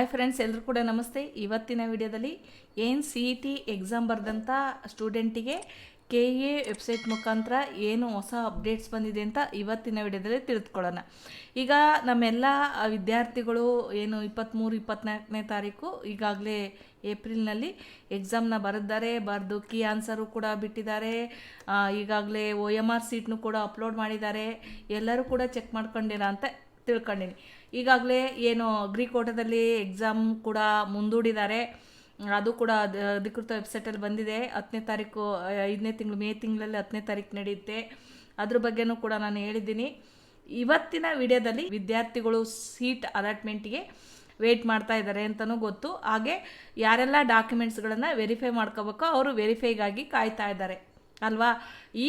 Hi friends, ಎಲ್ಲರೂ ಕೂಡ ನಮಸ್ತೆ. ಇವತ್ತಿನ ವಿಡಿಯೋದಲ್ಲಿ ಏನು ಸಿ ಇ ಟಿ ಎಕ್ಸಾಮ್ ಬರೆದಂಥ ಸ್ಟೂಡೆಂಟಿಗೆ ಕೆ ಎ ವೆಬ್ಸೈಟ್ ಮುಖಾಂತರ ಏನು ಹೊಸ ಅಪ್ಡೇಟ್ಸ್ ಬಂದಿದೆ ಅಂತ ಇವತ್ತಿನ ವಿಡಿಯೋದಲ್ಲಿ ತಿಳಿದುಕೊಳ್ಳೋಣ. ಈಗ ನಮ್ಮೆಲ್ಲ ವಿದ್ಯಾರ್ಥಿಗಳು ಏನು 23-24ನೇ ತಾರೀಕು ಈಗಾಗಲೇ ಏಪ್ರಿಲ್ನಲ್ಲಿ ಎಕ್ಸಾಮ್ನ ಬರೆದು ಕೀ ಆನ್ಸರು ಕೂಡ ಬಿಟ್ಟಿದ್ದಾರೆ. ಈಗಾಗಲೇ OMR ಸೀಟ್ನು ಕೂಡ ಅಪ್ಲೋಡ್ ಮಾಡಿದ್ದಾರೆ. ಎಲ್ಲರೂ ಕೂಡ ಚೆಕ್ ಮಾಡ್ಕೊಂಡಿರ ಅಂತ ತಿಳ್ಕೊಂಡಿನಿ. ಈಗಾಗಲೇ ಏನು ಅಗ್ರಿಕೋಟದಲ್ಲಿ ಎಕ್ಸಾಮ್ ಕೂಡ ಮುಂದೂಡಿದ್ದಾರೆ. ಅದು ಕೂಡ ಅಧಿಕೃತ ವೆಬ್ಸೈಟಲ್ಲಿ ಬಂದಿದೆ. 10ನೇ ತಾರೀಕು 5ನೇ ತಿಂಗಳು ಮೇ ತಿಂಗಳಲ್ಲಿ 10ನೇ ತಾರೀಕು ನಡೆಯುತ್ತೆ. ಅದ್ರ ಬಗ್ಗೆನೂ ಕೂಡ ನಾನು ಹೇಳಿದ್ದೀನಿ. ಇವತ್ತಿನ ವಿಡಿಯೋದಲ್ಲಿ ವಿದ್ಯಾರ್ಥಿಗಳು ಸೀಟ್ ಅಲಾಟ್ಮೆಂಟಿಗೆ ವೆಯ್ಟ್ ಮಾಡ್ತಾ ಇದ್ದಾರೆ ಅಂತಲೂ ಗೊತ್ತು. ಹಾಗೆ ಯಾರೆಲ್ಲ ಡಾಕ್ಯುಮೆಂಟ್ಸ್ಗಳನ್ನು ವೆರಿಫೈ ಮಾಡ್ಕೋಬೇಕೋ ಅವರು ವೆರಿಫೈಗಾಗಿ ಕಾಯ್ತಾ ಇದ್ದಾರೆ ಅಲ್ವಾ.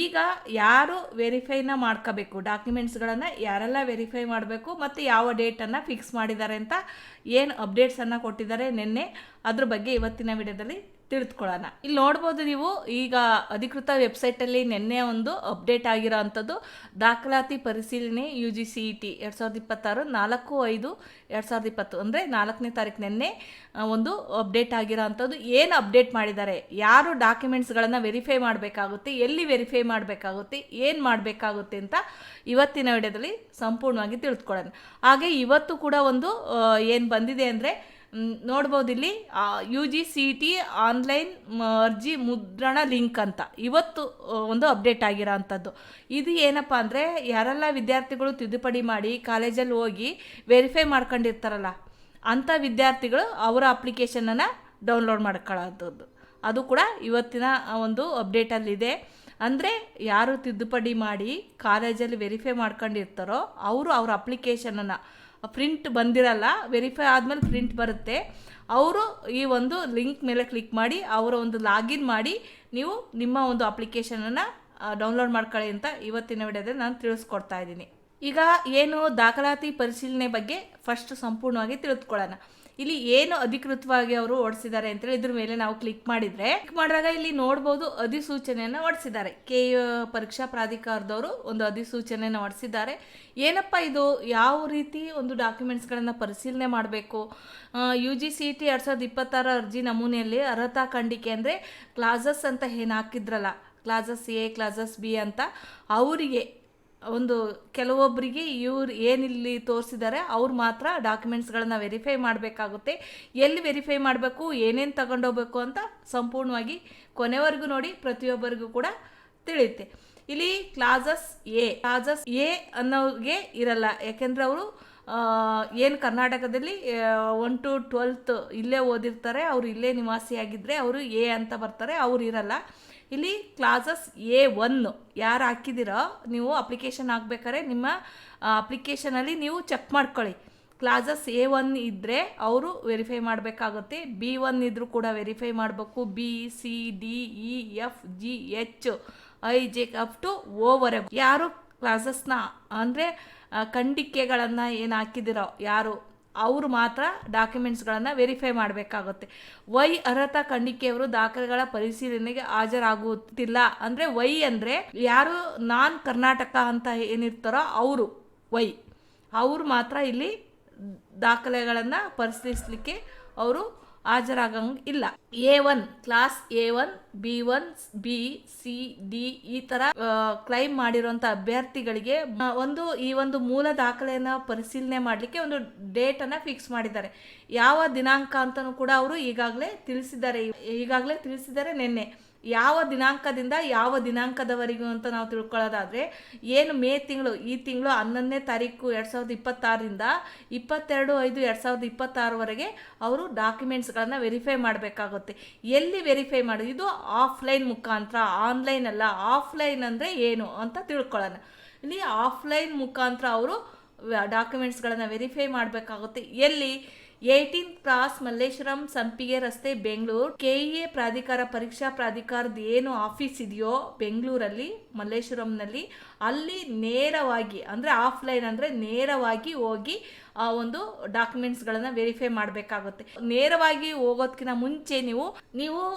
ಈಗ ಯಾರು ವೆರಿಫೈನ ಮಾಡ್ಕೋಬೇಕು, ಡಾಕ್ಯುಮೆಂಟ್ಸ್ಗಳನ್ನು ಯಾರೆಲ್ಲ ವೆರಿಫೈ ಮಾಡಬೇಕು ಮತ್ತು ಯಾವ ಡೇಟನ್ನು ಫಿಕ್ಸ್ ಮಾಡಿದ್ದಾರೆ ಅಂತ ಏನು ಅಪ್ಡೇಟ್ಸನ್ನು ಕೊಟ್ಟಿದ್ದಾರೆ ನಿನ್ನೆ, ಅದ್ರ ಬಗ್ಗೆ ಇವತ್ತಿನ ವಿಡಿಯೋದಲ್ಲಿ ತಿಳಿದುಕೊಳ್ಳೋಣ. ಇಲ್ಲಿ ನೋಡ್ಬೋದು ನೀವು, ಈಗ ಅಧಿಕೃತ ವೆಬ್ಸೈಟಲ್ಲಿ ನಿನ್ನೆ ಒಂದು ಅಪ್ಡೇಟ್ ಆಗಿರೋ ಅಂಥದ್ದು ದಾಖಲಾತಿ ಪರಿಶೀಲನೆ UGCET 2026 4/5/2020 ಅಂದರೆ 4ನೇ ತಾರೀಕು ನಿನ್ನೆ ಒಂದು ಅಪ್ಡೇಟ್ ಆಗಿರೋ ಅಂಥದ್ದು. ಏನು ಅಪ್ಡೇಟ್ ಮಾಡಿದ್ದಾರೆ, ಯಾರು ಡಾಕ್ಯುಮೆಂಟ್ಸ್ಗಳನ್ನು ವೆರಿಫೈ ಮಾಡಬೇಕಾಗುತ್ತೆ, ಎಲ್ಲಿ ವೆರಿಫೈ ಮಾಡಬೇಕಾಗುತ್ತೆ, ಏನು ಮಾಡಬೇಕಾಗುತ್ತೆ ಅಂತ ಇವತ್ತಿನ ವಿಡಿಯೋದಲ್ಲಿ ಸಂಪೂರ್ಣವಾಗಿ ತಿಳಿದುಕೊಳ್ಳೋಣ. ಹಾಗೆ ಇವತ್ತು ಕೂಡ ಒಂದು ಏನು ಬಂದಿದೆ ಅಂದರೆ ನೋಡ್ಬೋದು, ಇಲ್ಲಿ UGCET ಆನ್ಲೈನ್ ಅರ್ಜಿ ಮುದ್ರಣ ಲಿಂಕ್ ಅಂತ ಇವತ್ತು ಒಂದು ಅಪ್ಡೇಟ್ ಆಗಿರೋ ಅಂಥದ್ದು. ಇದು ಏನಪ್ಪ ಅಂದರೆ ಯಾರೆಲ್ಲ ವಿದ್ಯಾರ್ಥಿಗಳು ತಿದ್ದುಪಡಿ ಮಾಡಿ ಕಾಲೇಜಲ್ಲಿ ಹೋಗಿ ವೆರಿಫೈ ಮಾಡ್ಕೊಂಡಿರ್ತಾರಲ್ಲ ಅಂಥ ವಿದ್ಯಾರ್ಥಿಗಳು ಅವರ ಅಪ್ಲಿಕೇಶನನ್ನು ಡೌನ್ಲೋಡ್ ಮಾಡ್ಕೊಳ್ಳೋಂಥದ್ದು. ಅದು ಕೂಡ ಇವತ್ತಿನ ಒಂದು ಅಪ್ಡೇಟಲ್ಲಿದೆ. ಅಂದರೆ ಯಾರು ತಿದ್ದುಪಡಿ ಮಾಡಿ ಕಾಲೇಜಲ್ಲಿ ವೆರಿಫೈ ಮಾಡ್ಕೊಂಡಿರ್ತಾರೋ ಅವರು ಅವ್ರ ಅಪ್ಲಿಕೇಶನನ್ನು ಪ್ರಿಂಟ್ ಬಂದಿರಲ್ಲ, ವೆರಿಫೈ ಆದಮೇಲೆ ಪ್ರಿಂಟ್ ಬರುತ್ತೆ, ಅವರು ಈ ಒಂದು ಲಿಂಕ್ ಮೇಲೆ ಕ್ಲಿಕ್ ಮಾಡಿ ಅವರ ಒಂದು ಲಾಗಿನ್ ಮಾಡಿ ನೀವು ನಿಮ್ಮ ಒಂದು ಅಪ್ಲಿಕೇಶನನ್ನು ಡೌನ್ಲೋಡ್ ಮಾಡ್ಕೊಳ್ಳಿ ಅಂತ ಇವತ್ತಿನ ವಿಡಿಯೋದಲ್ಲಿ ನಾನು ತಿಳಿಸ್ಕೊಡ್ತಾ ಇದ್ದೀನಿ. ಈಗ ಏನು ದಾಖಲಾತಿ ಪರಿಶೀಲನೆ ಬಗ್ಗೆ ಫಸ್ಟ್ ಸಂಪೂರ್ಣವಾಗಿ ತಿಳಿದುಕೊಳ್ಳೋಣ. ಇಲ್ಲಿ ಏನು ಅಧಿಕೃತವಾಗಿ ಅವರು ಹೊರಡಿಸಿದ್ದಾರೆ ಅಂತೇಳಿ ಇದ್ರ ಮೇಲೆ ನಾವು ಕ್ಲಿಕ್ ಮಾಡಿದಾಗ ಇಲ್ಲಿ ನೋಡ್ಬೋದು ಅಧಿಸೂಚನೆಯನ್ನು ಹೊರಡಿಸಿದ್ದಾರೆ. ಪರೀಕ್ಷಾ ಪ್ರಾಧಿಕಾರದವರು ಒಂದು ಅಧಿಸೂಚನೆಯನ್ನು ಹೊರಡಿಸಿದ್ದಾರೆ. ಏನಪ್ಪ ಇದು, ಯಾವ ರೀತಿ ಒಂದು ಡಾಕ್ಯುಮೆಂಟ್ಸ್ಗಳನ್ನು ಪರಿಶೀಲನೆ ಮಾಡಬೇಕು, UGCET 2026 ಅರ್ಜಿ ನಮೂನೆಯಲ್ಲಿ ಅರ್ಹತಾ ಖಂಡಿಕೆ ಅಂದರೆ ಕ್ಲಾಸಸ್ ಅಂತ ಏನು ಹಾಕಿದ್ರಲ್ಲ, ಕ್ಲಾಸಸ್ A ಕ್ಲಾಸಸ್ B ಅಂತ, ಅವರಿಗೆ ಒಂದು ಕೆಲವೊಬ್ಬರಿಗೆ ಇವ್ರು ಏನಿಲ್ಲಿ ತೋರಿಸಿದ್ದಾರೆ ಅವ್ರು ಮಾತ್ರ ಡಾಕ್ಯುಮೆಂಟ್ಸ್ಗಳನ್ನು ವೆರಿಫೈ ಮಾಡಬೇಕಾಗುತ್ತೆ. ಎಲ್ಲಿ ವೆರಿಫೈ ಮಾಡಬೇಕು, ಏನೇನು ತಗೊಂಡೋಗ್ಬೇಕು ಅಂತ ಸಂಪೂರ್ಣವಾಗಿ ಕೊನೆವರೆಗೂ ನೋಡಿ, ಪ್ರತಿಯೊಬ್ಬರಿಗೂ ಕೂಡ ತಿಳಿಯುತ್ತೆ. ಇಲ್ಲಿ ಕ್ಲಾಸಸ್ A ಅನ್ನೋರಿಗೆ ಇರಲ್ಲ, ಯಾಕೆಂದರೆ ಅವರು ಏನು ಕರ್ನಾಟಕದಲ್ಲಿ 1 to 12th ಇಲ್ಲೇ ಓದಿರ್ತಾರೆ, ಅವರು ಇಲ್ಲೇ ನಿವಾಸಿಯಾಗಿದ್ದರೆ ಅವರು A ಅಂತ ಬರ್ತಾರೆ, ಅವ್ರು ಇರಲ್ಲ. ಇಲ್ಲಿ ಕ್ಲಾಸಸ್ A1 ಯಾರು ಹಾಕಿದ್ದೀರೋ ನೀವು ಅಪ್ಲಿಕೇಶನ್ ಹಾಕ್ಬೇಕಾದ್ರೆ ನಿಮ್ಮ ಅಪ್ಲಿಕೇಶನಲ್ಲಿ ನೀವು ಚೆಕ್ ಮಾಡ್ಕೊಳ್ಳಿ. ಕ್ಲಾಸಸ್ A1 ಇದ್ದರೆ ಅವರು ವೆರಿಫೈ ಮಾಡಬೇಕಾಗುತ್ತೆ, B1 ಇದ್ದರೂ ಕೂಡ ವೆರಿಫೈ ಮಾಡಬೇಕು, B C D E F G H I J up to O ಯಾರು ಕ್ಲಾಸಸ್ನ ಅಂದರೆ ಖಂಡಿಕೆಗಳನ್ನು ಏನು ಹಾಕಿದಿರೋ ಯಾರು ಅವರು ಮಾತ್ರ ಡಾಕ್ಯುಮೆಂಟ್ಸ್ಗಳನ್ನು ವೆರಿಫೈ ಮಾಡಬೇಕಾಗುತ್ತೆ. ಅರ್ಹತಾ ಖಂಡಿಕೆಯವರು ದಾಖಲೆಗಳ ಪರಿಶೀಲನೆಗೆ ಹಾಜರಾಗುತ್ತಿಲ್ಲ ಅಂದರೆ ಅಂದರೆ ಯಾರು ನಾನ್ ಕರ್ನಾಟಕ ಅಂತ ಏನಿರ್ತಾರೋ ಅವರು ಅವರು ಮಾತ್ರ ಇಲ್ಲಿ ದಾಖಲೆಗಳನ್ನು ಪರಿಶೀಲಿಸಲಿಕ್ಕೆ ಅವರು ಹಾಜರಾಗಂಗೆ ಇಲ್ಲ. A1 class A1 B1 B C D ಈ ಥರ ಕ್ಲೈಮ್ ಮಾಡಿರುವಂಥ ಅಭ್ಯರ್ಥಿಗಳಿಗೆ ಈ ಒಂದು ಮೂಲ ದಾಖಲೆಯನ್ನು ಪರಿಶೀಲನೆ ಮಾಡಲಿಕ್ಕೆ ಒಂದು ಡೇಟನ್ನು ಫಿಕ್ಸ್ ಮಾಡಿದ್ದಾರೆ. ಯಾವ ದಿನಾಂಕ ಅಂತಲೂ ಕೂಡ ಅವರು ಈಗಾಗಲೇ ತಿಳಿಸಿದ್ದಾರೆ ನಿನ್ನೆ. ಯಾವ ದಿನಾಂಕದಿಂದ ಯಾವ ದಿನಾಂಕದವರೆಗೂ ಅಂತ ನಾವು ತಿಳ್ಕೊಳ್ಳೋದಾದರೆ, ಏನು ಮೇ ತಿಂಗಳು, ಈ ತಿಂಗಳು 11ನೇ ತಾರೀಕು 2026ರಿಂದ 22/5/2026ವರೆಗೆ ಅವರು ಡಾಕ್ಯುಮೆಂಟ್ಸ್ಗಳನ್ನು ವೆರಿಫೈ ಮಾಡಬೇಕಾಗುತ್ತೆ. ಎಲ್ಲಿ ವೆರಿಫೈ ಮಾಡೋದು, ಇದು ಆಫ್ಲೈನ್ ಮುಖಾಂತರ, ಆನ್ಲೈನ್ ಅಲ್ಲ. ಆಫ್ಲೈನ್ ಅಂದರೆ ಏನು ಅಂತ ತಿಳ್ಕೊಳ್ಳೋಣ. ಇಲ್ಲಿ ಆಫ್ಲೈನ್ ಮುಖಾಂತರ ಅವರು ಡಾಕ್ಯುಮೆಂಟ್ಸ್ಗಳನ್ನು ವೆರಿಫೈ ಮಾಡಬೇಕಾಗುತ್ತೆ. ಎಲ್ಲಿ 18 ಕ್ರಾಸ್ ಮಲ್ಲೇಶ್ವರಂ ಸಂಪಿಗೆ ರಸ್ತೆ ಬೆಂಗಳೂರು KEA ಪ್ರಾಧಿಕಾರ ಪರೀಕ್ಷಾ ಪ್ರಾಧಿಕಾರದ ಏನು ಆಫೀಸ್ ಇದೆಯೋ ಬೆಂಗಳೂರಲ್ಲಿ ಮಲ್ಲೇಶ್ವರಂನಲ್ಲಿ, ಅಲ್ಲಿ ನೇರವಾಗಿ ಅಂದರೆ ಆಫ್ಲೈನ್ ಅಂದರೆ ನೇರವಾಗಿ ಹೋಗಿ ಆ ಒಂದು ಡಾಕ್ಯುಮೆಂಟ್ಸ್ಗಳನ್ನು ವೆರಿಫೈ ಮಾಡಬೇಕಾಗುತ್ತೆ. ನೇರವಾಗಿ ಹೋಗೋದಕ್ಕಿಂತ ಮುಂಚೆ ನೀವು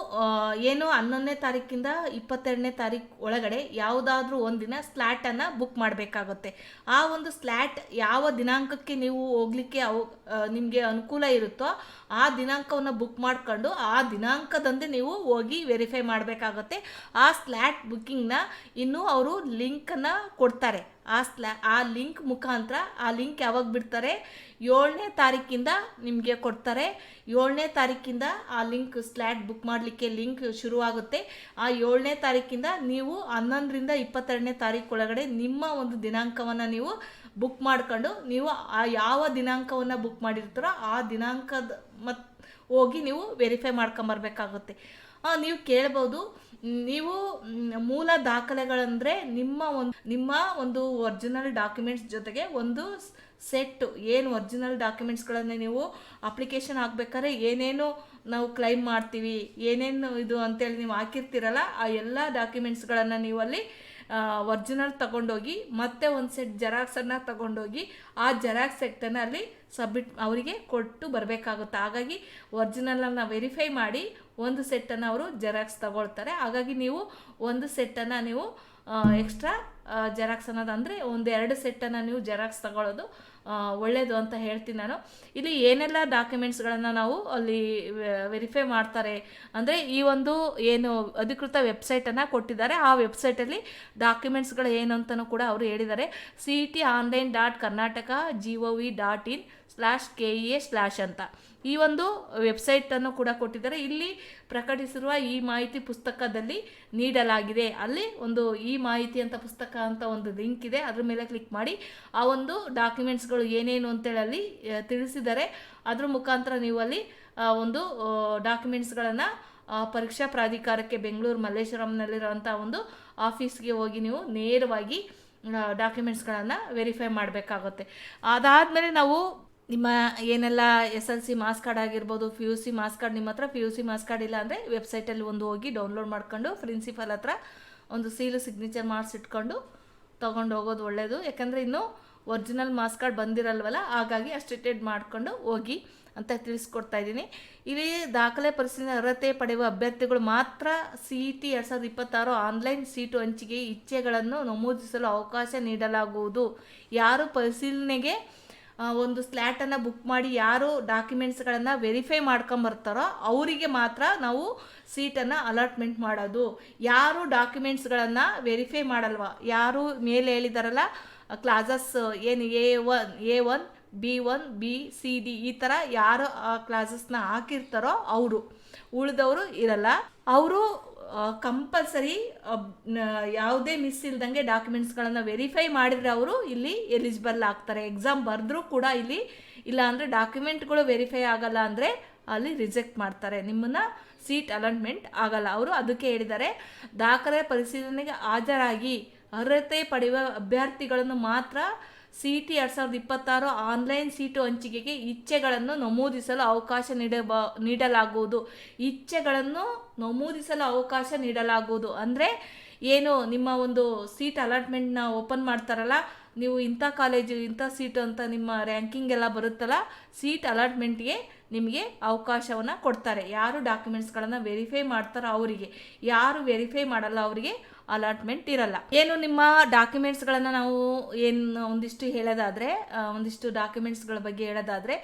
ಏನು 11ನೇ ತಾರೀಕಿಂದ 22ನೇ ತಾರೀಕು ಒಳಗಡೆ ಯಾವುದಾದ್ರೂ ಒಂದಿನ ಸ್ಲ್ಯಾಟನ್ನು ಬುಕ್ ಮಾಡಬೇಕಾಗುತ್ತೆ. ಆ ಒಂದು ಸ್ಲ್ಯಾಟ್ ಯಾವ ದಿನಾಂಕಕ್ಕೆ ನೀವು ಹೋಗ್ಲಿಕ್ಕೆ ನಿಮಗೆ ಅನುಕೂಲ ಇರುತ್ತೋ ಆ ದಿನಾಂಕವನ್ನು ಬುಕ್ ಮಾಡ್ಕೊಂಡು ಆ ದಿನಾಂಕದಂದೇ ನೀವು ಹೋಗಿ ವೆರಿಫೈ ಮಾಡಬೇಕಾಗುತ್ತೆ. ಆ ಸ್ಲ್ಯಾಟ್ ಬುಕ್ಕಿಂಗ್ನ ಇನ್ನೂ ಅವರು ಲಿಂಕನ್ನು ಕೊಡ್ತಾರೆ. ಆ ಲಿಂಕ್ ಮುಖಾಂತರ, ಆ ಲಿಂಕ್ ಯಾವಾಗ ಬಿಡ್ತಾರೆ, 7ನೇ ತಾರೀಕಿಂದ ನಿಮಗೆ ಕೊಡ್ತಾರೆ. 7ನೇ ತಾರೀಕಿಂದ ಆ ಲಿಂಕ್ ಸ್ಲ್ಯಾಟ್ ಬುಕ್ ಮಾಡಲಿಕ್ಕೆ ಲಿಂಕ್ ಶುರುವಾಗುತ್ತೆ. ಆ 7ನೇ ತಾರೀಕಿಂದ ನೀವು 11ರಿಂದ 22ನೇ ತಾರೀಕು ಒಳಗಡೆ ನಿಮ್ಮ ಒಂದು ದಿನಾಂಕವನ್ನು ನೀವು ಬುಕ್ ಮಾಡ್ಕೊಂಡು, ನೀವು ಆ ಯಾವ ದಿನಾಂಕವನ್ನು ಬುಕ್ ಮಾಡಿರ್ತೀರೋ ಆ ದಿನಾಂಕದ ಹೋಗಿ ನೀವು ವೆರಿಫೈ ಮಾಡ್ಕೊಂಬರ್ಬೇಕಾಗುತ್ತೆ. ನೀವು ಕೇಳ್ಬೋದು, ನೀವು ಮೂಲ ದಾಖಲೆಗಳಂದರೆ ನಿಮ್ಮ ಒಂದು ಒರಿಜಿನಲ್ ಡಾಕ್ಯುಮೆಂಟ್ಸ್ ಜೊತೆಗೆ ಒಂದು ಸೆಟ್ ಏನು ಒರಿಜಿನಲ್ ಡಾಕ್ಯುಮೆಂಟ್ಸ್ಗಳನ್ನು ನೀವು ಅಪ್ಲಿಕೇಶನ್ ಹಾಕ್ಬೇಕಾದ್ರೆ ಏನೇನು ನಾವು ಕ್ಲೈಮ್ ಮಾಡ್ತೀವಿ, ಏನೇನು ಇದು ಅಂತೇಳಿ ನೀವು ಹಾಕಿರ್ತೀರಲ್ಲ, ಆ ಎಲ್ಲ ಡಾಕ್ಯುಮೆಂಟ್ಸ್ಗಳನ್ನು ನೀವು ಅಲ್ಲಿ ಒರಿಜಿನಲ್ ತಗೊಂಡೋಗಿ ಮತ್ತೆ ಒಂದು ಸೆಟ್ ಜೆರಾಕ್ಸನ್ನು ತಗೊಂಡೋಗಿ ಆ ಜೆರಾಕ್ಸ್ ಸೆಟ್ಟನ್ನು ಅಲ್ಲಿ ಸಬ್ಮಿಟ್ ಅವರಿಗೆ ಕೊಟ್ಟು ಬರಬೇಕಾಗುತ್ತೆ. ಹಾಗಾಗಿ ಒರಿಜಿನಲನ್ನು ವೆರಿಫೈ ಮಾಡಿ ಒಂದು ಸೆಟ್ಟನ್ನು ಅವರು ಜೆರಾಕ್ಸ್ ತಗೊಳ್ತಾರೆ. ಹಾಗಾಗಿ ನೀವು ಒಂದು ಸೆಟ್ಟನ್ನು ನೀವು ಎಕ್ಸ್ಟ್ರಾ ಜೆರಾಕ್ಸ್ ಅನ್ನೋದು ಅಂದರೆ 1-2 ಸೆಟ್ಟನ್ನು ನೀವು ಜೆರಾಕ್ಸ್ ತಗೊಳ್ಳೋದು ಒಳ್ಳೆಯದು ಅಂತ ಹೇಳ್ತೀನಿ ನಾನು. ಇಲ್ಲಿ ಏನೆಲ್ಲ ಡಾಕ್ಯುಮೆಂಟ್ಸ್ಗಳನ್ನು ನಾವು ಅಲ್ಲಿ ವೆರಿಫೈ ಮಾಡ್ತಾರೆ ಅಂದರೆ, ಈ ಒಂದು ಏನು ಅಧಿಕೃತ ವೆಬ್ಸೈಟನ್ನು ಕೊಟ್ಟಿದ್ದಾರೆ, ಆ ವೆಬ್ಸೈಟಲ್ಲಿ ಡಾಕ್ಯುಮೆಂಟ್ಸ್ಗಳು ಏನು ಅಂತಲೂ ಕೂಡ ಅವರು ಹೇಳಿದ್ದಾರೆ. cet.online.karnataka.gov.in/KEA/ ಅಂತ ಈ ಒಂದು ವೆಬ್ಸೈಟನ್ನು ಕೂಡ ಕೊಟ್ಟಿದ್ದಾರೆ. ಇಲ್ಲಿ ಪ್ರಕಟಿಸಿರುವ ಈ ಮಾಹಿತಿ ಪುಸ್ತಕದಲ್ಲಿ ನೀಡಲಾಗಿದೆ. ಅಲ್ಲಿ ಒಂದು ಈ ಮಾಹಿತಿ ಅಂತ ಪುಸ್ತಕ ಅಂತ ಒಂದು ಲಿಂಕ್ ಇದೆ, ಅದ್ರ ಮೇಲೆ ಕ್ಲಿಕ್ ಮಾಡಿ ಆ ಒಂದು ಡಾಕ್ಯುಮೆಂಟ್ಸ್ಗಳು ಏನೇನು ಅಂತೇಳಿ ಅಲ್ಲಿ ತಿಳಿಸಿದ್ದಾರೆ. ಅದ್ರ ಮುಖಾಂತರ ನೀವು ಅಲ್ಲಿ ಒಂದು ಡಾಕ್ಯುಮೆಂಟ್ಸ್ಗಳನ್ನು ಪರೀಕ್ಷಾ ಪ್ರಾಧಿಕಾರಕ್ಕೆ ಬೆಂಗಳೂರು ಮಲ್ಲೇಶ್ವರಂನಲ್ಲಿರುವಂಥ ಒಂದು ಆಫೀಸ್ಗೆ ಹೋಗಿ ನೀವು ನೇರವಾಗಿ ಡಾಕ್ಯುಮೆಂಟ್ಸ್ಗಳನ್ನು ವೆರಿಫೈ ಮಾಡಬೇಕಾಗುತ್ತೆ. ಅದಾದಮೇಲೆ ನಾವು ನಿಮ್ಮ ಏನೆಲ್ಲ SLC ಮಾರ್ಕ್ಸ್ ಕಾರ್ಡ್ ಆಗಿರ್ಬೋದು, PUC ಮಾರ್ಕ್ಸ್ ಕಾರ್ಡ್, ನಿಮ್ಮ ಹತ್ರ PUC ಮಾರ್ಕ್ಸ್ ಕಾರ್ಡ್ ಇಲ್ಲ ಅಂದರೆ ವೆಬ್ಸೈಟಲ್ಲಿ ಒಂದು ಹೋಗಿ ಡೌನ್ಲೋಡ್ ಮಾಡ್ಕೊಂಡು ಪ್ರಿನ್ಸಿಪಲ್ ಹತ್ರ ಒಂದು ಸೀಲು ಸಿಗ್ನೇಚರ್ ಮಾರ್ಕ್ಸ್ ಇಟ್ಕೊಂಡು ತೊಗೊಂಡು ಹೋಗೋದು ಒಳ್ಳೆಯದು. ಯಾಕಂದರೆ ಇನ್ನೂ ಒರಿಜಿನಲ್ ಮಾರ್ಕ್ಸ್ ಕಾರ್ಡ್ ಬಂದಿರಲ್ವಲ್ಲ, ಹಾಗಾಗಿ ಅಸ್ಟೇಟೆಡ್ ಮಾಡಿಕೊಂಡು ಹೋಗಿ ಅಂತ ತಿಳಿಸ್ಕೊಡ್ತಾ ಇದ್ದೀನಿ. ಇಲ್ಲಿ ದಾಖಲೆ ಪರಿಶೀಲನೆ ಅರ್ಹತೆ ಪಡೆಯುವ ಅಭ್ಯರ್ಥಿಗಳು ಮಾತ್ರ CET 2026 ಆನ್ಲೈನ್ ಸೀಟು ಹಂಚಿಕೆ ಇಚ್ಛೆಗಳನ್ನು ನಮೂದಿಸಲು ಅವಕಾಶ ನೀಡಲಾಗುವುದು. ಯಾರು ಪರಿಶೀಲನೆಗೆ ಒಂದು ಸ್ಲ್ಯಾಟನ್ನು ಬುಕ್ ಮಾಡಿ ಯಾರು ಡಾಕ್ಯುಮೆಂಟ್ಸ್ಗಳನ್ನು ವೆರಿಫೈ ಮಾಡ್ಕೊಂಬರ್ತಾರೋ ಅವರಿಗೆ ಮಾತ್ರ ನಾವು ಸೀಟನ್ನು ಅಲಾಟ್ಮೆಂಟ್ ಮಾಡೋದು. ಯಾರು ಡಾಕ್ಯುಮೆಂಟ್ಸ್ಗಳನ್ನು ವೆರಿಫೈ ಮಾಡಲ್ವ, ಯಾರು ಮೇಲೆ ಹೇಳಿದಾರಲ್ಲ ಕ್ಲಾಸಸ್ ಏನು A1 B1 B C D ಈ ಥರ ಯಾರು ಆ ಕ್ಲಾಸಸ್ನ ಹಾಕಿರ್ತಾರೋ ಅವರು, ಉಳಿದವರು ಇರಲ್ಲ. ಅವರು ಕಂಪಲ್ಸರಿ ಯಾವುದೇ ಮಿಸ್ ಇಲ್ದಂಗೆ ಡಾಕ್ಯುಮೆಂಟ್ಸ್ಗಳನ್ನು ವೆರಿಫೈ ಮಾಡಿದರೆ ಅವರು ಇಲ್ಲಿ ಎಲಿಜಿಬಲ್ ಆಗ್ತಾರೆ. ಎಕ್ಸಾಮ್ ಬರೆದ್ರೂ ಕೂಡ ಇಲ್ಲಿ ಇಲ್ಲ ಅಂದರೆ ಡಾಕ್ಯುಮೆಂಟ್ಗಳು ವೆರಿಫೈ ಆಗಲ್ಲ ಅಂದರೆ ಅಲ್ಲಿ ರಿಜೆಕ್ಟ್ ಮಾಡ್ತಾರೆ, ನಿಮ್ಮನ್ನು ಸೀಟ್ ಅಲಾಟ್ಮೆಂಟ್ ಆಗಲ್ಲ. ಅವರು ಅದಕ್ಕೆ ಹೇಳಿದ್ದಾರೆ, ದಾಖಲೆ ಪರಿಶೀಲನೆಗೆ ಹಾಜರಾಗಿ ಅರ್ಹತೆ ಪಡೆಯುವ ಅಭ್ಯರ್ಥಿಗಳನ್ನು ಮಾತ್ರ CET 2026 ಆನ್ಲೈನ್ ಸೀಟು ಹಂಚಿಕೆಗೆ ಇಚ್ಛೆಗಳನ್ನು ನಮೂದಿಸಲು ಅವಕಾಶ ನೀಡಲಾಗುವುದು. ಇಚ್ಛೆಗಳನ್ನು ನಮೂದಿಸಲು ಅವಕಾಶ ನೀಡಲಾಗುವುದು ಅಂದರೆ ಏನು, ನಿಮ್ಮ ಒಂದು ಸೀಟ್ ಅಲಾಟ್ಮೆಂಟ್ನ ಓಪನ್ ಮಾಡ್ತಾರಲ್ಲ, ನೀವು ಇಂಥ ಕಾಲೇಜು ಇಂಥ ಸೀಟು ಅಂತ ನಿಮ್ಮ ರ್ಯಾಂಕಿಂಗ್ ಎಲ್ಲ ಬರುತ್ತಲ್ಲ, ಸೀಟ್ ಅಲಾಟ್ಮೆಂಟ್ಗೆ ನಿಮಗೆ ಅವಕಾಶವನ್ನು ಕೊಡ್ತಾರೆ. ಯಾರು ಡಾಕ್ಯುಮೆಂಟ್ಸ್ಗಳನ್ನು ವೆರಿಫೈ ಮಾಡ್ತಾರೋ ಅವರಿಗೆ, ಯಾರು ವೆರಿಫೈ ಮಾಡಲ್ಲ ಅವರಿಗೆ ಅಲಾಟ್ಮೆಂಟ್ ಇರಲ್ಲ. ಏನು ನಿಮ್ಮ ಡಾಕ್ಯುಮೆಂಟ್ಸ್ಗಳನ್ನು ನಾವು ಏನು ಒಂದಿಷ್ಟು ಹೇಳೋದಾದರೆ, ಒಂದಿಷ್ಟು ಡಾಕ್ಯುಮೆಂಟ್ಸ್ಗಳ ಬಗ್ಗೆ ಹೇಳೋದಾದರೆ,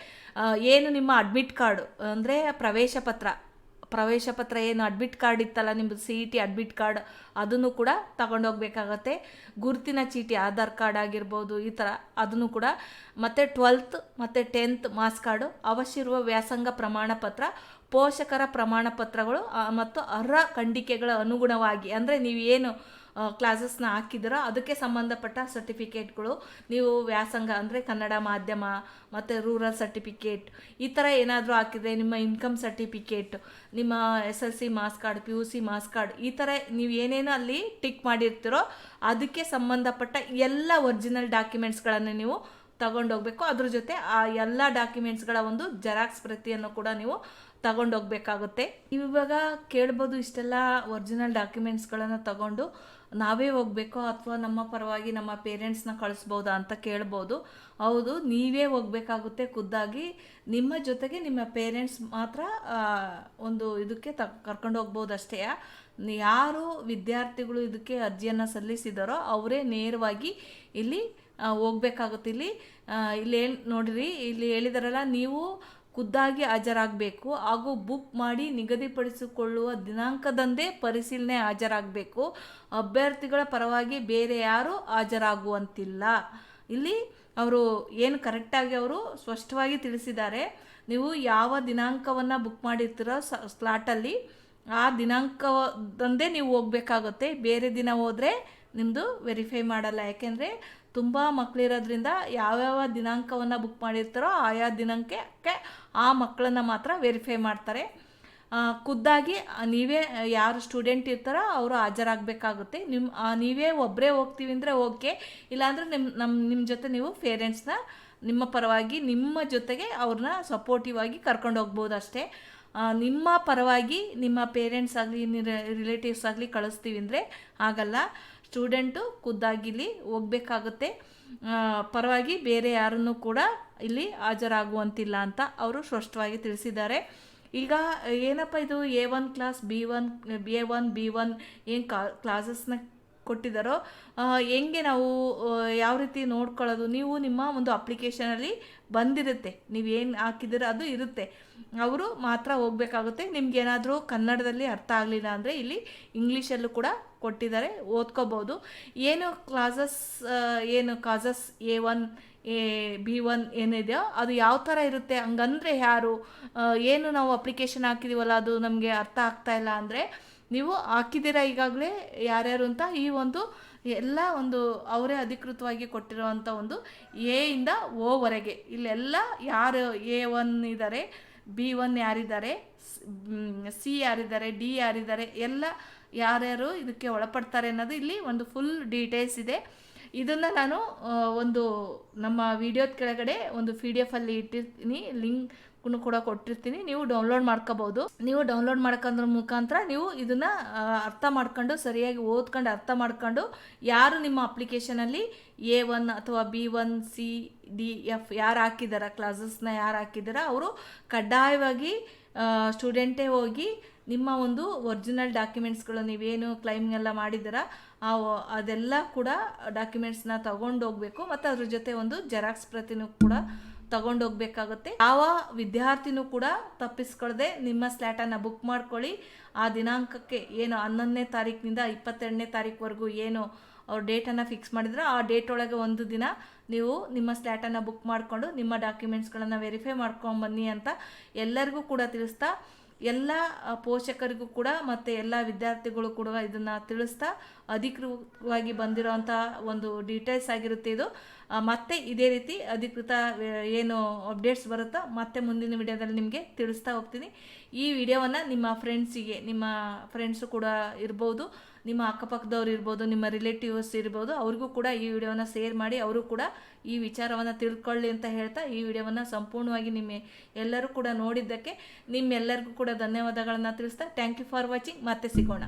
ಏನು ನಿಮ್ಮ ಅಡ್ಮಿಟ್ ಕಾರ್ಡು ಅಂದರೆ ಪ್ರವೇಶ ಪತ್ರ ಏನು ಅಡ್ಮಿಟ್ ಕಾರ್ಡ್ ಇತ್ತಲ್ಲ ನಿಮ್ಮದು CET ಅಡ್ಮಿಟ್ ಕಾರ್ಡ್, ಅದನ್ನು ಕೂಡ ತಗೊಂಡೋಗ್ಬೇಕಾಗತ್ತೆ. ಗುರುತಿನ ಚೀಟಿ, ಆಧಾರ್ ಕಾರ್ಡ್ ಆಗಿರ್ಬೋದು, ಈ ಥರ ಅದನ್ನು ಕೂಡ, ಮತ್ತು 12th ಮತ್ತು 10th ಮಾರ್ಕ್ಸ್ ಕಾರ್ಡು, ಅವಶ್ಯ ಇರುವ ವ್ಯಾಸಂಗ ಪ್ರಮಾಣ ಪತ್ರ, ಪೋಷಕರ ಪ್ರಮಾಣ ಪತ್ರಗಳು ಮತ್ತು ಅರ್ಹ ಖಂಡಿಕೆಗಳ ಅನುಗುಣವಾಗಿ ಅಂದರೆ ನೀವು ಏನು ಕ್ಲಾಸಸ್ನ ಹಾಕಿದ್ದೀರೋ ಅದಕ್ಕೆ ಸಂಬಂಧಪಟ್ಟ ಸರ್ಟಿಫಿಕೇಟ್ಗಳು, ನೀವು ವ್ಯಾಸಂಗ ಅಂದರೆ ಕನ್ನಡ ಮಾಧ್ಯಮ ಮತ್ತು ರೂರಲ್ ಸರ್ಟಿಫಿಕೇಟ್ ಈ ಥರ ಏನಾದರೂ ಹಾಕಿದರೆ, ನಿಮ್ಮ ಇನ್ಕಮ್ ಸರ್ಟಿಫಿಕೇಟ್, ನಿಮ್ಮ SLC marks card, PUC marks card, ಈ ಥರ ನೀವು ಏನೇನು ಅಲ್ಲಿ ಟಿಕ್ ಮಾಡಿರ್ತೀರೋ ಅದಕ್ಕೆ ಸಂಬಂಧಪಟ್ಟ ಎಲ್ಲ ಒರಿಜಿನಲ್ ಡಾಕ್ಯುಮೆಂಟ್ಸ್ಗಳನ್ನು ನೀವು ತಗೊಂಡೋಗ್ಬೇಕು. ಅದ್ರ ಜೊತೆ ಆ ಎಲ್ಲ ಡಾಕ್ಯುಮೆಂಟ್ಸ್ಗಳ ಒಂದು ಜೆರಾಕ್ಸ್ ಪ್ರತಿಯನ್ನು ಕೂಡ ನೀವು ತಗೊಂಡೋಗ್ಬೇಕಾಗುತ್ತೆ. ಇವಾಗ ಕೇಳ್ಬೋದು, ಇಷ್ಟೆಲ್ಲ ಒರಿಜಿನಲ್ ಡಾಕ್ಯುಮೆಂಟ್ಸ್ಗಳನ್ನು ತಗೊಂಡು ನಾವೇ ಹೋಗಬೇಕೋ ಅಥವಾ ನಮ್ಮ ಪರವಾಗಿ ನಮ್ಮ ಪೇರೆಂಟ್ಸ್ನ ಕಳಿಸ್ಬೋದಾ ಅಂತ ಕೇಳ್ಬೋದು. ಹೌದು, ನೀವೇ ಹೋಗಬೇಕಾಗುತ್ತೆ ಖುದ್ದಾಗಿ. ನಿಮ್ಮ ಜೊತೆಗೆ ನಿಮ್ಮ ಪೇರೆಂಟ್ಸ್ ಮಾತ್ರ ಒಂದು ಇದಕ್ಕೆ ಕರ್ಕೊಂಡು ಹೋಗ್ಬೋದು ಅಷ್ಟೇ. ಯಾರು ವಿದ್ಯಾರ್ಥಿಗಳು ಇದಕ್ಕೆ ಅರ್ಜಿಯನ್ನು ಸಲ್ಲಿಸಿದಾರೋ ಅವರೇ ನೇರವಾಗಿ ಇಲ್ಲಿ ಹೋಗ್ಬೇಕಾಗುತ್ತೆ. ಇಲ್ಲಿ ನೋಡಿರಿ, ಇಲ್ಲಿ ಹೇಳಿದಾರಲ್ಲ, ನೀವು ಖುದ್ದಾಗಿ ಹಾಜರಾಗಬೇಕು ಹಾಗೂ ಬುಕ್ ಮಾಡಿ ನಿಗದಿಪಡಿಸಿಕೊಳ್ಳುವ ದಿನಾಂಕದಂದೇ ಪರಿಶೀಲನೆ ಹಾಜರಾಗಬೇಕು. ಅಭ್ಯರ್ಥಿಗಳ ಪರವಾಗಿ ಬೇರೆ ಯಾರೂ ಹಾಜರಾಗುವಂತಿಲ್ಲ. ಇಲ್ಲಿ ಅವರು ಏನು ಕರೆಕ್ಟಾಗಿ ಅವರು ಸ್ಪಷ್ಟವಾಗಿ ತಿಳಿಸಿದ್ದಾರೆ. ನೀವು ಯಾವ ದಿನಾಂಕವನ್ನು ಬುಕ್ ಮಾಡಿರ್ತೀರೋ ಸ್ಲಾಟಲ್ಲಿ ಆ ದಿನಾಂಕದಂದೇ ನೀವು ಹೋಗಬೇಕಾಗುತ್ತೆ. ಬೇರೆ ದಿನ ಹೋದರೆ ನಿಮ್ಮದು ವೆರಿಫೈ ಮಾಡಲ್ಲ. ಯಾಕೆಂದರೆ ತುಂಬ ಮಕ್ಕಳಿರೋದ್ರಿಂದ ಯಾವ್ಯಾವ ದಿನಾಂಕವನ್ನು ಬುಕ್ ಮಾಡಿರ್ತಾರೋ ಆಯಾ ದಿನಾಂಕಕ್ಕೆ ಆ ಮಕ್ಕಳನ್ನು ಮಾತ್ರ ವೆರಿಫೈ ಮಾಡ್ತಾರೆ. ಖುದ್ದಾಗಿ ನೀವೇ ಯಾರು ಸ್ಟೂಡೆಂಟ್ ಇರ್ತಾರೋ ಅವರು ಹಾಜರಾಗಬೇಕಾಗುತ್ತೆ. ನೀವೇ ಒಬ್ಬರೇ ಹೋಗ್ತೀವಿ ಅಂದರೆ ಓಕೆ, ಇಲ್ಲಾಂದರೆ ನಿಮ್ಮ ಜೊತೆ ನೀವು ಪೇರೆಂಟ್ಸ್ನ ನಿಮ್ಮ ಪರವಾಗಿ ನಿಮ್ಮ ಜೊತೆಗೆ ಅವ್ರನ್ನ ಸಪೋರ್ಟಿವ್ ಆಗಿ ಕರ್ಕೊಂಡು ಹೋಗ್ಬೋದು ಅಷ್ಟೇ. ನಿಮ್ಮ ಪರವಾಗಿ ನಿಮ್ಮ ಪೇರೆಂಟ್ಸ್ ಆಗಲಿ ರಿಲೇಟಿವ್ಸ್ ಆಗಲಿ ಕಳಿಸ್ತೀವಿ ಅಂದರೆ ಆಗಲ್ಲ. ಸ್ಟೂಡೆಂಟು ಖುದ್ದಾಗಿ ಇಲ್ಲಿ ಹೋಗಬೇಕಾಗುತ್ತೆ. ಪರವಾಗಿ ಬೇರೆ ಯಾರನ್ನು ಕೂಡ ಇಲ್ಲಿ ಹಾಜರಾಗುವಂತಿಲ್ಲ ಅಂತ ಅವರು ಸ್ಪಷ್ಟವಾಗಿ ತಿಳಿಸಿದ್ದಾರೆ. ಈಗ ಏನಪ್ಪ ಇದು A1 ಕ್ಲಾಸ್ B1 B1 ಏನು ಕ್ಲಾಸಸ್ನ ಕೊಟ್ಟಿದ್ದಾರೋ ಹೆಂಗೆ ನಾವು ಯಾವ ರೀತಿ ನೋಡ್ಕೊಳ್ಳೋದು, ನೀವು ನಿಮ್ಮ ಒಂದು ಅಪ್ಲಿಕೇಶನಲ್ಲಿ ಬಂದಿರುತ್ತೆ, ನೀವೇನು ಹಾಕಿದ್ದೀರ ಅದು ಇರುತ್ತೆ, ಅವರು ಮಾತ್ರ ಹೋಗಬೇಕಾಗುತ್ತೆ. ನಿಮ್ಗೇನಾದರೂ ಕನ್ನಡದಲ್ಲಿ ಅರ್ಥ ಆಗಲಿಲ್ಲ ಅಂದರೆ ಇಲ್ಲಿ ಇಂಗ್ಲೀಷಲ್ಲೂ ಕೂಡ ಕೊಟ್ಟಿದ್ದಾರೆ, ಓದ್ಕೋಬೋದು. ಏನು ಕಾಸಸ್ A1 B1 ಏನಿದೆಯೋ ಅದು ಯಾವ ಥರ ಇರುತ್ತೆ, ಹಂಗಂದರೆ ಯಾರು, ಏನು ನಾವು ಅಪ್ಲಿಕೇಶನ್ ಹಾಕಿದ್ದೀವಲ್ಲ ಅದು ನಮಗೆ ಅರ್ಥ ಆಗ್ತಾ ಇಲ್ಲ ಅಂದರೆ ನೀವು ಹಾಕಿದ್ದೀರಾ ಈಗಾಗಲೇ ಯಾರ್ಯಾರು ಅಂತ ಈ ಒಂದು ಎಲ್ಲ ಒಂದು ಅವರೇ ಅಧಿಕೃತವಾಗಿ ಕೊಟ್ಟಿರೋವಂಥ ಒಂದು A ಇಂದ O ವರೆಗೆ ಇಲ್ಲೆಲ್ಲ ಯಾರು A1 ಇದ್ದಾರೆ, B1 ಯಾರಿದ್ದಾರೆ, C ಯಾರಿದ್ದಾರೆ, D ಯಾರಿದ್ದಾರೆ, ಎಲ್ಲ ಯಾರ್ಯಾರು ಇದಕ್ಕೆ ಒಳಪಡ್ತಾರೆ ಅನ್ನೋದು ಇಲ್ಲಿ ಒಂದು ಫುಲ್ ಡೀಟೇಲ್ಸ್ ಇದೆ. ಇದನ್ನು ನಾನು ಒಂದು ನಮ್ಮ ವಿಡಿಯೋದ ಕೆಳಗಡೆ ಒಂದು PDF ಅಲ್ಲಿ ಇಟ್ಟಿರ್ತೀನಿ, ಲಿಂಕ್ ಕೂಡ ಕೊಟ್ಟಿರ್ತೀನಿ, ನೀವು ಡೌನ್ಲೋಡ್ ಮಾಡ್ಕೋಬೋದು. ನೀವು ಡೌನ್ಲೋಡ್ ಮಾಡ್ಕೊಂಡ್ರ ಮುಖಾಂತರ ನೀವು ಇದನ್ನು ಅರ್ಥ ಮಾಡ್ಕೊಂಡು ಸರಿಯಾಗಿ ಓದ್ಕೊಂಡು ಅರ್ಥ ಮಾಡ್ಕೊಂಡು ಯಾರು ನಿಮ್ಮ ಅಪ್ಲಿಕೇಶನಲ್ಲಿ A1 ಅಥವಾ B1 C D F ಯಾರು ಹಾಕಿದಾರ, ಕ್ಲಾಸಸ್ನ ಯಾರು ಹಾಕಿದಾರ ಅವರು ಕಡ್ಡಾಯವಾಗಿ ಸ್ಟೂಡೆಂಟೇ ಹೋಗಿ ನಿಮ್ಮ ಒಂದು ಒರಿಜಿನಲ್ ಡಾಕ್ಯುಮೆಂಟ್ಸ್ಗಳು ನೀವೇನು ಕ್ಲೈಮ್ ಎಲ್ಲ ಮಾಡಿದ್ದೀರ ಅದೆಲ್ಲ ಕೂಡ ಡಾಕ್ಯುಮೆಂಟ್ಸ್ನ ತಗೊಂಡು ಹೋಗಬೇಕು. ಮತ್ತು ಅದ್ರ ಜೊತೆ ಒಂದು ಜೆರಾಕ್ಸ್ ಪ್ರತಿನೂ ಕೂಡ ತಗೊಂಡು ಹೋಗ್ಬೇಕಾಗುತ್ತೆ. ಯಾವ ವಿದ್ಯಾರ್ಥಿನೂ ಕೂಡ ತಪ್ಪಿಸ್ಕೊಳ್ಳದೆ ನಿಮ್ಮ ಸ್ಲ್ಯಾಟನ್ನು ಬುಕ್ ಮಾಡ್ಕೊಳ್ಳಿ. ಆ ದಿನಾಂಕಕ್ಕೆ ಏನು 11ನೇ ತಾರೀಕಿನಿಂದ 22ನೇ ತಾರೀಕುವರೆಗೂ ಏನು ಅವ್ರು ಡೇಟನ್ನು ಫಿಕ್ಸ್ ಮಾಡಿದ್ರೆ ಆ ಡೇಟ್ ಒಳಗೆ ಒಂದು ದಿನ ನೀವು ನಿಮ್ಮ ಸ್ಲ್ಯಾಟನ್ನು ಬುಕ್ ಮಾಡಿಕೊಂಡು ನಿಮ್ಮ ಡಾಕ್ಯುಮೆಂಟ್ಸ್ಗಳನ್ನು ವೆರಿಫೈ ಮಾಡ್ಕೊಂಬನ್ನಿ ಅಂತ ಎಲ್ಲರಿಗೂ ಕೂಡ ತಿಳಿಸ್ತಾ, ಎಲ್ಲ ಪೋಷಕರಿಗೂ ಕೂಡ ಮತ್ತು ಎಲ್ಲ ವಿದ್ಯಾರ್ಥಿಗಳು ಕೂಡ ಇದನ್ನು ತಿಳಿಸ್ತಾ ಅಧಿಕೃತವಾಗಿ ಬಂದಿರೋವಂಥ ಒಂದು ಡೀಟೇಲ್ಸ್ ಆಗಿರುತ್ತೆ ಇದು. ಮತ್ತೆ ಇದೇ ರೀತಿ ಅಧಿಕೃತ ಏನು ಅಪ್ಡೇಟ್ಸ್ ಬರುತ್ತೋ ಮತ್ತೆ ಮುಂದಿನ ವಿಡಿಯೋದಲ್ಲಿ ನಿಮಗೆ ತಿಳಿಸ್ತಾ ಹೋಗ್ತೀನಿ. ಈ ವಿಡಿಯೋವನ್ನು ನಿಮ್ಮ ಫ್ರೆಂಡ್ಸು ಕೂಡ ಇರ್ಬೋದು, ನಿಮ್ಮ ಅಕ್ಕಪಕ್ಕದವ್ರು ಇರ್ಬೋದು, ನಿಮ್ಮ ರಿಲೇಟಿವ್ಸ್ ಇರ್ಬೋದು, ಅವ್ರಿಗೂ ಕೂಡ ಈ ವಿಡಿಯೋನ ಶೇರ್ ಮಾಡಿ ಅವರು ಕೂಡ ಈ ವಿಚಾರವನ್ನು ತಿಳ್ಕೊಳ್ಳಿ ಅಂತ ಹೇಳ್ತಾ ಈ ವಿಡಿಯೋವನ್ನು ಸಂಪೂರ್ಣವಾಗಿ ಎಲ್ಲರೂ ಕೂಡ ನೋಡಿದ್ದಕ್ಕೆ ನಿಮ್ಮೆಲ್ಲರಿಗೂ ಕೂಡ ಧನ್ಯವಾದಗಳನ್ನು ತಿಳಿಸ್ತಾ ಥ್ಯಾಂಕ್ ಯು ಫಾರ್ ವಾಚಿಂಗ್. ಮತ್ತೆ ಸಿಗೋಣ.